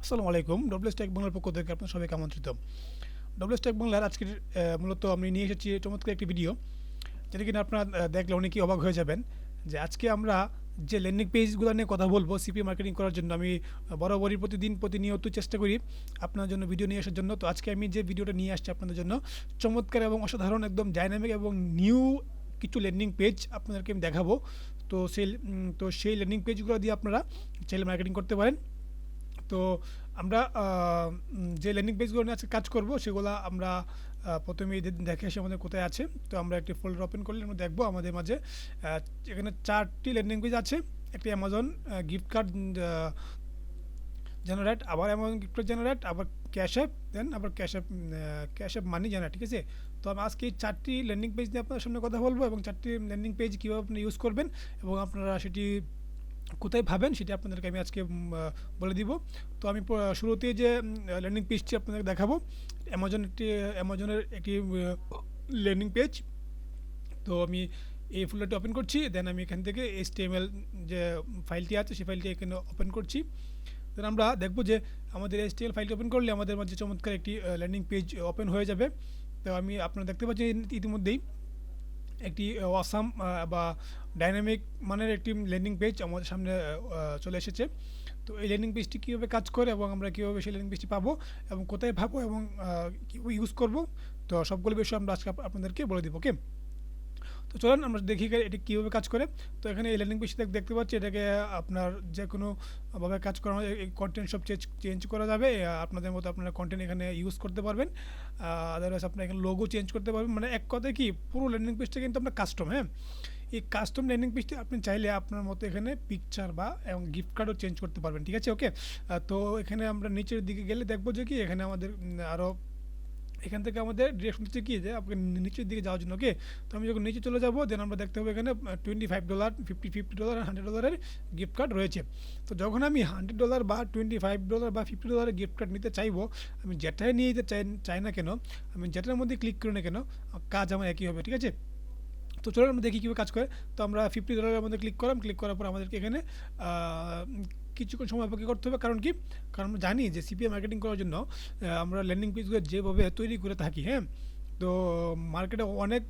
আসসালামু আলাইকুম। W S take বাংলার পক্ষ থেকে আপনার সবাইকে আমন্ত্রিত। ডব্লিউএস টেক বাংলার আজকের মূলত আমি নিয়ে এসেছি চমৎকার একটি ভিডিও, যেটা কিনা আপনারা দেখলে অনেকেই অবাক হয়ে যাবেন যে আজকে আমরা যে ল্যান্ডিং পেজগুলো নিয়ে কথা বলবো সিপি মার্কেটিং করার জন্য। আমি বরাবরই প্রতিনিয়ত চেষ্টা করি আপনার জন্য ভিডিও নিয়ে আসার জন্য। তো আজকে আমি যে ভিডিওটা নিয়ে আসছি আপনাদের জন্য চমৎকার এবং অসাধারণ, একদম ডাইনামিক এবং নিউ কিছু ল্যান্ডিং পেজ আপনাদেরকে আমি দেখাবো। তো সেই ল্যান্ডিং পেজগুলো দিয়ে আপনারা চাইলে মার্কেটিং করতে পারেন। তো আমরা যে ল্যান্ডিং পেজগুলো নিয়ে আজকে কাজ করব সেগুলো আমরা প্রথমেই দেখে আসি আমাদের কোথায় আছে। তো আমরা একটি ফোল্ডার ওপেন করলে আমরা দেখবো আমাদের মাঝে এখানে 4টি ল্যান্ডিং পেজ আছে। একটি অ্যামাজন গিফট কার্ড জেনারেট, আবার অ্যামাজন গিফট কার্ড জেনারেট, আবার ক্যাশ অ্যাপ, দেন আবার ক্যাশ অ্যাপ মানি জেনারেট। ঠিক আছে, তো আমি আজকে এই 4টি ল্যান্ডিং পেজ নিয়ে আপনার সামনে কথা বলবো এবং 4টি ল্যান্ডিং পেজ কীভাবে আপনি ইউজ করবেন এবং আপনারা সেটি কোথায় ভাবেন সেটা আপনাদেরকে আমি আজকে বলে দিব। তো আমি শুরুতে যে ল্যান্ডিং পেজটি আপনাদের দেখাবো অ্যামাজনের একটি ল্যান্ডিং পেজ। তো আমি এই ফোল্ডারটি ওপেন করছি, দেন আমি এখান থেকে HTML যে ফাইলটি আছে সেই ফাইলটি এখানে ওপেন করছি। দেন আমরা দেখব যে আমাদের HTML ফাইলটি ওপেন করলে আমাদের মাঝে চমৎকার একটি ল্যান্ডিং পেজ ওপেন হয়ে যাবে। তো আমি আপনারা দেখতে পাচ্ছি ইতিমধ্যেই একটি অসাম বা ডাইনামিক মানের একটি ল্যান্ডিং পেজ আমাদের সামনে চলে এসেছে। তো এই ল্যান্ডিং পেজটি কীভাবে কাজ করে এবং আমরা কীভাবে সেই ল্যান্ডিং পেজটি পাবো এবং কোথায় পাবো এবং কীভাবে ইউজ করব, তো সবগুলো বিষয় আমরা আজকে আপনাদেরকে বলে দিব। ওকে, তো চলুন আমরা দেখি এটি কীভাবে কাজ করে। তো এখানে এই ল্যান্ডিং পেজটি দেখতে পাচ্ছি, এটাকে আপনার যে কোনোভাবে কাজ করা এই কন্টেন্ট সব চেঞ্জ করা যাবে। আপনাদের মতো আপনারা কন্টেন্ট এখানে ইউজ করতে পারবেন। আদারওয়াইজ আপনার এখানে লোগো চেঞ্জ করতে পারবেন। মানে এক কথায় কি, পুরো ল্যান্ডিং পেজটা কিন্তু আপনার কাস্টম। হ্যাঁ, এই কাস্টম ল্যান্ডিং পেজটি আপনি চাইলে আপনার মতো এখানে পিকচার বা এবং গিফট কার্ডও চেঞ্জ করতে পারবেন। ঠিক আছে, ওকে। তো এখানে আমরা নিচের দিকে গেলে দেখবো যে কি এখানে আমাদের আরও এখান থেকে আমাদের ডিরেকশন হচ্ছে কি যে আপনাকে নিচের দিকে যাওয়ার জন্য। ওকে, তো আমি যখন নিচে চলে যাবো দেন আমরা দেখতে পাবো এখানে $25, $50 আর $100 গিফট কার্ড রয়েছে। তো যখন আমি $100 বা $25 বা $50 গিফট কার্ড নিতে চাইবো, আমি যেটাই নিয়ে যেতে চাই না কেন, আমি যেটার মধ্যে ক্লিক করি না কেন, কাজ আমার একই হবে। ঠিক আছে, তো চলো আমরা দেখি কীভাবে কাজ করে। তো আমরা $50 মধ্যে ক্লিক করার পর আমাদেরকে এখানে কিছুক্ষণ সময় অপেক্ষা করতে হবে। কারণ আমরা জানি যে সিপিএ মার্কেটিং করার জন্য আমরা ল্যান্ডিং পেজগুলো যেভাবে তৈরি করে থাকি, হ্যাঁ, তো মার্কেটে অনেক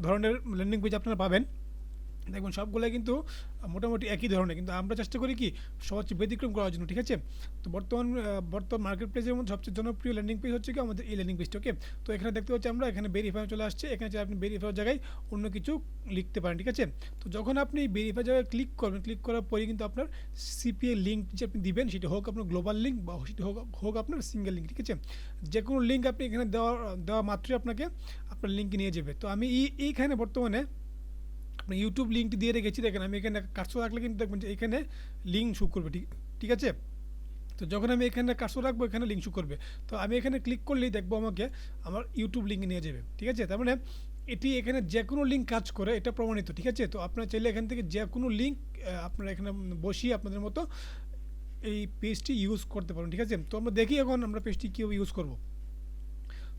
ধরনের ল্যান্ডিং পেজ আপনারা পাবেন, দেখবেন সবগুলোই কিন্তু মোটামুটি একই ধরনের, কিন্তু আমরা চেষ্টা করি কি সবচেয়ে ব্যতিক্রম করার জন্য। ঠিক আছে, তো বর্তমান মার্কেট প্লেসের মধ্যে সবচেয়ে জনপ্রিয় ল্যান্ডিং পেজ হচ্ছে কি আমাদের এই ল্যান্ডিং পেজটা। ওকে, তো এখানে দেখতে পাচ্ছি আমরা এখানে ভেরিফাই চলে আসছে। এখানে আপনি ভেরিফাই জায়গায় অন্য কিছু লিখতে পারেন। ঠিক আছে, তো যখন আপনি ভেরিফাই জায়গায় ক্লিক করবেন, ক্লিক করার পরে কিন্তু আপনার সিপিএ লিঙ্ক যে আপনি দিবেন সেটা হোক আপনার গ্লোবাল লিঙ্ক বা সেটা হোক আপনার সিঙ্গেল লিঙ্ক। ঠিক আছে, যে কোনো লিঙ্ক আপনি এখানে দেওয়া মাত্রই আপনাকে আপনার লিঙ্কে নিয়ে যাবে। তো আমি এইখানে বর্তমানে ইউটিউব লিঙ্কটি দিয়ে রেখেছি। দেখেন আমি এখানে কার্সর রাখলে কিন্তু দেখবেন যে এখানে লিঙ্ক শো করবে। ঠিক আছে, তো যখন আমি এখানে কার্সর রাখবো এখানে লিঙ্ক শো করবে। তো আমি এখানে ক্লিক করলেই দেখবো আমাকে আমার ইউটিউব লিঙ্কে নিয়ে যাবে। ঠিক আছে, তার মানে এটি এখানে যে কোনো লিঙ্ক কাজ করে, এটা প্রমাণিত। ঠিক আছে, তো আপনারা চাইলে এখান থেকে যে কোনো লিঙ্ক আপনারা এখানে বসিয়ে আপনাদের মতো এই পেজটি ইউজ করতে পারেন। ঠিক আছে, তো আমরা দেখি এখন আমরা পেজটি কীভাবে ইউজ করবো।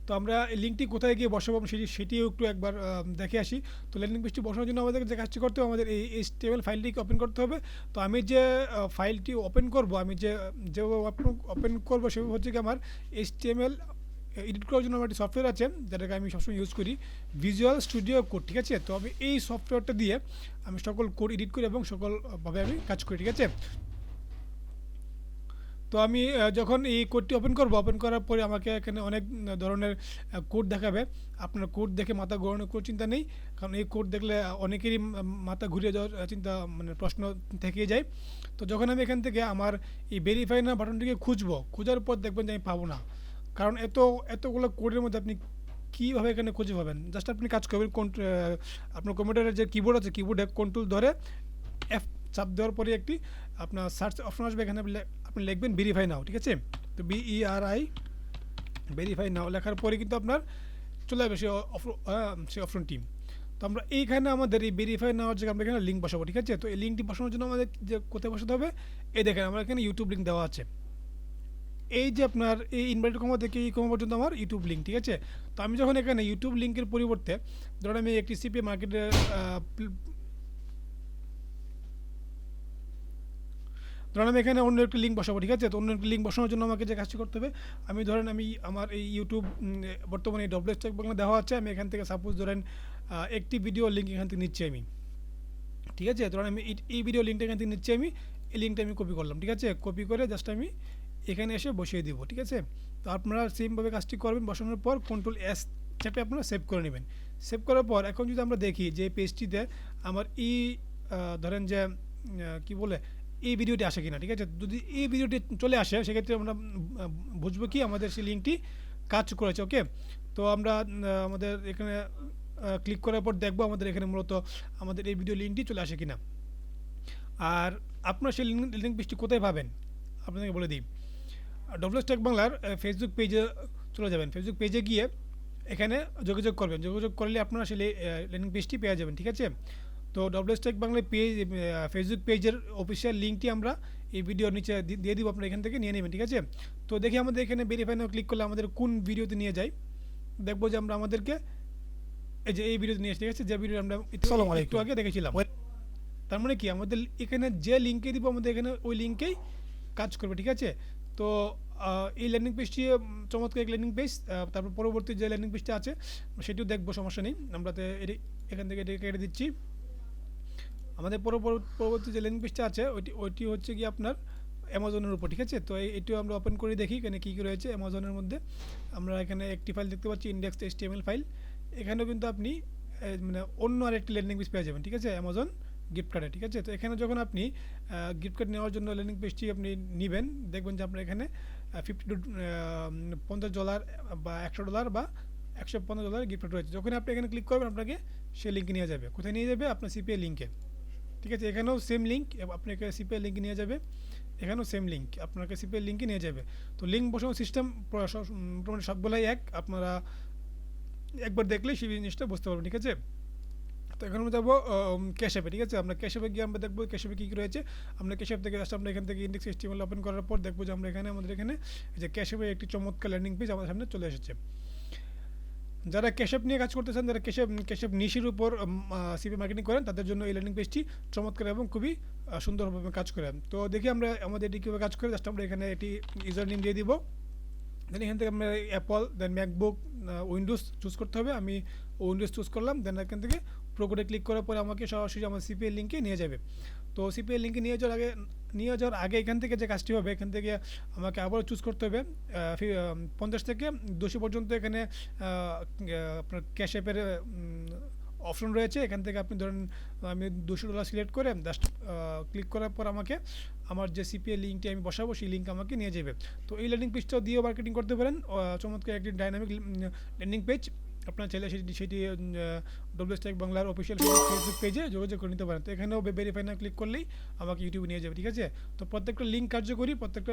তো আমরা এই লিঙ্কটি কোথায় গিয়ে বসাবো সেটিও একটু একবার দেখে আসি। তো ল্যান্ডিং পেজটি বসানোর জন্য আমাদের যে কাজটি করতে হবে, আমাদের এই HTML ফাইলটিকে ওপেন করতে হবে। তো আমি যে ফাইলটি ওপেন করব, আমি যেভাবে ওপেন করবো সেভাবে হচ্ছে কি আমার HTML এডিট করার জন্য আমার একটি সফটওয়্যার আছে যেটাকে আমি সবসময় ইউজ করি, ভিজুয়াল স্টুডিও কোড। ঠিক আছে, তো আমি এই সফটওয়্যারটা দিয়ে আমি সকল কোড এডিট করি এবং সকলভাবে আমি কাজ করি। ঠিক আছে, তো আমি যখন এই কোডটি ওপেন করার পরে আমাকে এখানে অনেক ধরনের কোড দেখাবে। আপনার কোড দেখে মাথা ঘোরানোর কোনো চিন্তা নেই, কারণ এই কোড দেখলে অনেকেরই মাথা ঘুরিয়ে যাওয়ার চিন্তা মানে প্রশ্ন থেকে যায়। তো যখন আমি এখান থেকে আমার এই ভেরিফাই না বাটনটিকে খোঁজার পর দেখবেন যে আমি পাবো না, কারণ এতগুলো কোডের মধ্যে আপনি কীভাবে এখানে খুঁজে পাবেন। জাস্ট আপনি কাজ করবেন, আপনার কম্পিউটারের যে কিবোর্ড আছে কিবোর্ডে কন্ট্রোল ধরে F চাপ দেওয়ার পরে একটি আপনার সার্চ অপশন আসবে, এখানে আপনি লিখবেন ভেরিফাই নাও। ঠিক আছে, তো BERI ভেরিফাই নাও লেখার পরে কিন্তু আপনার চলে আসবে সেই অপশনটি। তো আমরা এইখানে আমাদের এই ভেরিফাই নেওয়ার জায়গায় আমরা এখানে লিঙ্ক বসাবো। ঠিক আছে, তো এই লিঙ্কটি বসানোর জন্য আমাদের যে কোথায় বসাতে হবে, এই দেখেন আমার এখানে ইউটিউব লিঙ্ক দেওয়া আছে। এই যে আপনার এই ইনভাইট কমা থেকে এই কমা পর্যন্ত আমার ইউটিউব লিঙ্ক। ঠিক আছে, তো আমি যখন এখানে ইউটিউব লিঙ্কের পরিবর্তে ধরুন আমি একটি সিপিএ মার্কেটের ধরেন আমি এখানে অন্য একটি লিঙ্ক বসাবো, ঠিক আছে? তো অন্য একটি লিঙ্ক বসানোর জন্য আমাকে যে কাজটি করতে হবে, আমি ধরেন আমি আমার এই ইউটিউব বর্তমানে এই ডব্লিউ স্ট্যাক বাংলা দেওয়া আছে, আমি এখান থেকে সাপোজ ধরেন একটি ভিডিও লিঙ্ক এখান থেকে নিচ্ছি আমি, ঠিক আছে? ধরেন আমি এই ভিডিও লিঙ্কটা এখান থেকে নিচ্ছি আমি, এই লিঙ্কটা আমি কপি করলাম, ঠিক আছে? কপি করে জাস্ট আমি এখানে এসে বসিয়ে দিব, ঠিক আছে? তো আপনারা সেমভাবে কাজটি করবেন। বসানোর পর কন্ট্রোল S চাপে আপনারা সেভ করে নেবেন। সেভ করার পর এখন যদি আমরা দেখি যে পেজটিতে আমার ধরেন যে কি বলে এই ভিডিওটি আসে কিনা, ঠিক আছে? যদি এই ভিডিওটি চলে আসে সেক্ষেত্রে আমরা বুঝবো কি আমাদের সেই লিঙ্কটি কাজ করেছে। ওকে, তো আমরা আমাদের এখানে ক্লিক করার পর দেখবো আমাদের এখানে মূলত আমাদের এই ভিডিও লিঙ্কটি চলে আসে কিনা। আর আপনারা সেই লিঙ্ক পেজটি কোথায় পাবেন আপনাকে বলে দিই। ডব্লিউ স্ট্যাক বাংলার ফেসবুক পেজে চলে যাবেন। ফেসবুক পেজে গিয়ে এখানে যোগাযোগ করবেন। যোগাযোগ করলে আপনারা সেই ল্যান্ডিং পেজটি পেয়ে যাবেন, ঠিক আছে? তো W stack Bangla page Facebook পেজের অফিসিয়াল লিঙ্কটি আমরা এই ভিডিওর নিচে দিয়ে দিব, আপনারা এখান থেকে নিয়ে নেবেন, ঠিক আছে? তো দেখি আমাদের এখানে ভেরিফাই নাও ক্লিক করলে আমাদের কোন ভিডিওতে নিয়ে যায়। দেখবো যে আমরা আমাদেরকে এই যে এই ভিডিওতে নিয়ে আসছে, ঠিক আছে? যে ভিডিও আমরা একটু আগে দেখেছিলাম। তার মানে কি আমাদের এখানে যে লিঙ্কে দিব আমাদের এখানে ওই লিঙ্কেই কাজ করবে, ঠিক আছে? তো এই ল্যান্ডিং পেজটি চমৎকার এক ল্যান্ডিং পেজ। তারপর পরবর্তী যে ল্যান্ডিং পেজটা আছে সেটিও দেখবো, সমস্যা নেই। আমরা তো এখান থেকে এটাকে কেটে দিচ্ছি। আমাদের পরবর্তী যে ল্যান্ডিং পেজটা আছে ওইটি হচ্ছে কি আপনার অ্যামাজনের উপর, ঠিক আছে? তো এটিও আমরা ওপেন করে দেখি এখানে কী কী রয়েছে অ্যামাজনের মধ্যে। আমরা এখানে একটি ফাইল দেখতে পাচ্ছি, index.html ফাইল। এখানেও কিন্তু আপনি মানে অন্য আরেকটি ল্যান্ডিং পেজ পেয়ে যাবেন, ঠিক আছে? অ্যামাজন গিফট কার্ডে, ঠিক আছে? তো এখানে যখন আপনি গিফট কার্ড নেওয়ার জন্য ল্যান্ডিং পেজটি আপনি নেবেন, দেখবেন যে আপনার এখানে $50 বা $100 বা $150 গিফট কার্ড রয়েছে। যখন আপনি এখানে ক্লিক করবেন আপনাকে সেই লিঙ্কে নিয়ে যাবে। কোথায় নিয়ে যাবে? আপনার সিপিআই লিঙ্কে, ঠিক আছে? এখানেও সেম লিঙ্ক, আপনাকে সিপিআই লিঙ্কে নিয়ে যাবে। এখানেও সেম লিঙ্ক, আপনাকে সিপিআই লিঙ্কে নিয়ে যাবে। তো লিঙ্ক বসানোর সিস্টেম মোটামুটি সবগুলাই এক, আপনারা একবার দেখলেই সেই জিনিসটা বুঝতে পারবেন, ঠিক আছে? তো এখন আমরা যাবো ক্যাশ অ্যাপে, ঠিক আছে? আমরা ক্যাশ অ্যাপে গিয়ে আমরা দেখবো ক্যাশ অ্যাপে কী কী রয়েছে। আমরা ক্যাশ অ্যাপ থেকে জাস্ট আমরা এখান থেকে index.html ওপেন করার পর দেখবো যে আমরা এখানে আমাদের এখানে যে ক্যাশ অ্যাপে একটি চমৎকার ল্যান্ডিং পেজ আমাদের সামনে চলে এসেছে। যারা ক্যাশ অ্যাপ নিয়ে কাজ করতেছেন, যারা ক্যাশ অ্যাপ নিশের উপর সিপি মার্কেটিং করেন, তাদের জন্য এই ল্যান্ডিং পেজটি চমৎকার এবং খুবই সুন্দরভাবে কাজ করে। তো দেখি আমরা আমাদের এটি কীভাবে কাজ করে। জাস্ট আমরা এখানে এটি ইউজার নেম দিয়ে দিব। দেন এখান থেকে আমরা অ্যাপল, দেন ম্যাকবুক, উইন্ডোজ চুজ করতে হবে। আমি উইন্ডোজ চুজ করলাম। দেন এখান থেকে প্রো কোডে ক্লিক করার পরে আমাকে সরাসরি আমার সিপিএল লিঙ্কে নিয়ে যাবে। তো সিপিএল লিঙ্কে নিয়ে যাওয়ার আগে এখান থেকে যে কাজটি হবে, এখান থেকে আমাকে আবারও চুজ করতে হবে 50 থেকে 200 পর্যন্ত এখানে আপনার ক্যাশ অ্যাপের অপশন রয়েছে। এখান থেকে আপনি ধরেন আমি $200 সিলেক্ট করে জাস্ট ক্লিক করার পর আমাকে আমার যে সিপিএল লিঙ্কটি আমি বসাবো সেই লিঙ্ক আমাকে নিয়ে যাবে। তো এই ল্যান্ডিং পেজটাও দিয়েও মার্কেটিং করতে পারেন। চমৎকার একটি ডাইনামিক ল্যান্ডিং পেজ। আপনার চাইলে সেটি ডব্লিউ স্ট্যাক বাংলার অফিসিয়াল ফেসবুক পেজে যোগাযোগ করে নিতে পারেন। তো এখানেও ভেরিফাই না ক্লিক করলেই আমাকে ইউটিউবে নিয়ে যাবে, ঠিক আছে? তো প্রত্যেকটা লিঙ্ক কার্যকরী, প্রত্যেকটা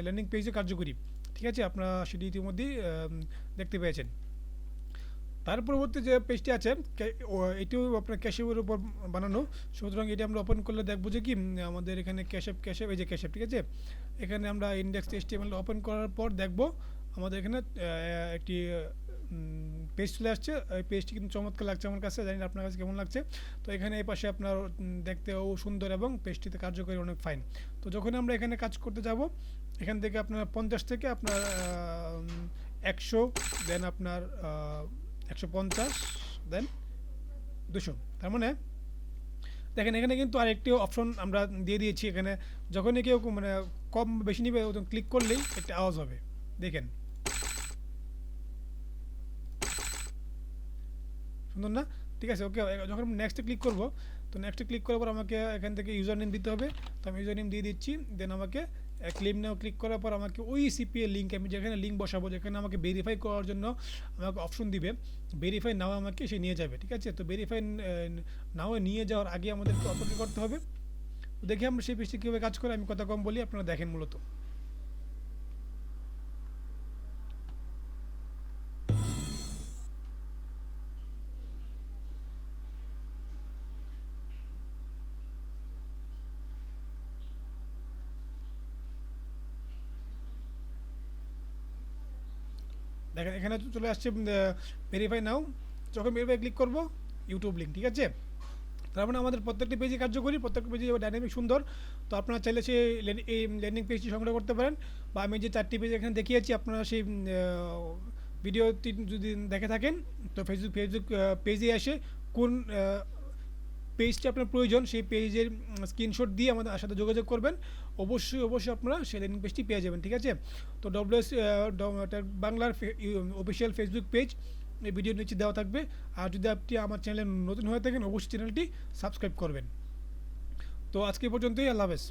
ল্যান্ডিং পেজে কার্যকরী, ঠিক আছে? আপনারা সেটি ইতিমধ্যেই দেখতে পেয়েছেন। তার পরবর্তী যে পেজটি আছে এটিও আপনার ক্যাশের উপর বানানো। সুতরাং এটি আমরা ওপেন করলে দেখবো যে কি আমাদের এখানে ক্যাশ অ্যাপ এই যে ক্যাশ অ্যাপ, ঠিক আছে? এখানে আমরা index.html ওপেন করার পর দেখবো আমাদের এখানে একটি পেজ চলে আসছে। এই পেজটি কিন্তু চমৎকার লাগছে আমার কাছে, জানি না আপনার কাছে কেমন লাগছে। তো এখানে এই পাশে আপনার দেখতেও সুন্দর এবং পেজটিতে কার্যকরী অনেক ফাইন। তো যখন আমরা এখানে কাজ করতে যাব, এখান থেকে আপনার 50 থেকে আপনার 100, দেন আপনার 150, দেন 200। তার মানে দেখেন এখানে কিন্তু আরেকটি অপশন আমরা দিয়ে দিয়েছি। এখানে যখনই কেউ মানে কম বেশি নিবে ক্লিক করলেই একটা আওয়াজ হবে, দেখেন সুন্দর না? ঠিক আছে, ওকে। যখন আমি নেক্সটে ক্লিক করব, তো নেক্সটে ক্লিক করার পর আমাকে এখান থেকে ইউজার নেম দিতে হবে। তো আমি ইউজার নেম দিয়ে দিচ্ছি। দেন আমাকে ক্লেম নাও ক্লিক করার পর আমাকে ওই সিপিএ লিঙ্ক, আমি যেখানে লিঙ্ক বসাবো, যেখানে আমাকে ভেরিফাই করার জন্য আমাকে অপশন দিবে, ভেরিফাই নাও আমাকে সে নিয়ে যাবে, ঠিক আছে? তো ভেরিফাই নাও নিয়ে যাওয়ার আগে আমাদেরকে অপেক্ষা করতে হবে। দেখি আমরা সেই পেজটি কীভাবে কাজ করে, আমি কথা কম বলি, আপনারা দেখেন মূলত। দেখেন এখানে চলে আসছে ভেরিফাই নাও। যখন ভেরিফাই ক্লিক করব, ইউটিউব লিঙ্ক, ঠিক আছে? তার মানে আমাদের প্রত্যেকটি পেজই কার্যকরী, প্রত্যেকটি পেজই ডাইনামিক সুন্দর। তো আপনারা চাইলে সেই এই ল্যান্ডিং পেজটি সংগ্রহ করতে পারেন, বা আমি যে 4টি পেজ এখানে দেখিয়েছি আপনারা সেই ভিডিওটি যদি দেখে থাকেন, তো ফেসবুক পেজে এসে কোন পেজটি আপনার প্রয়োজন সেই পেজের স্ক্রিনশট দিয়ে আমাদের সাথে যোগাযোগ করবেন। অবশ্যই আপনারা সেই ল্যান্ডিং পেজটি পেয়ে যাবেন, ঠিক আছে? তো বাংলার অফিসিয়াল ফেসবুক পেজ এই ভিডিওর নিচে দেওয়া থাকবে। আর যদি আপনি আমার চ্যানেলে নতুন হয়ে থাকেন অবশ্যই চ্যানেলটি সাবস্ক্রাইব করবেন। তো আজকে পর্যন্তই, আল্লাহ হাফেজ।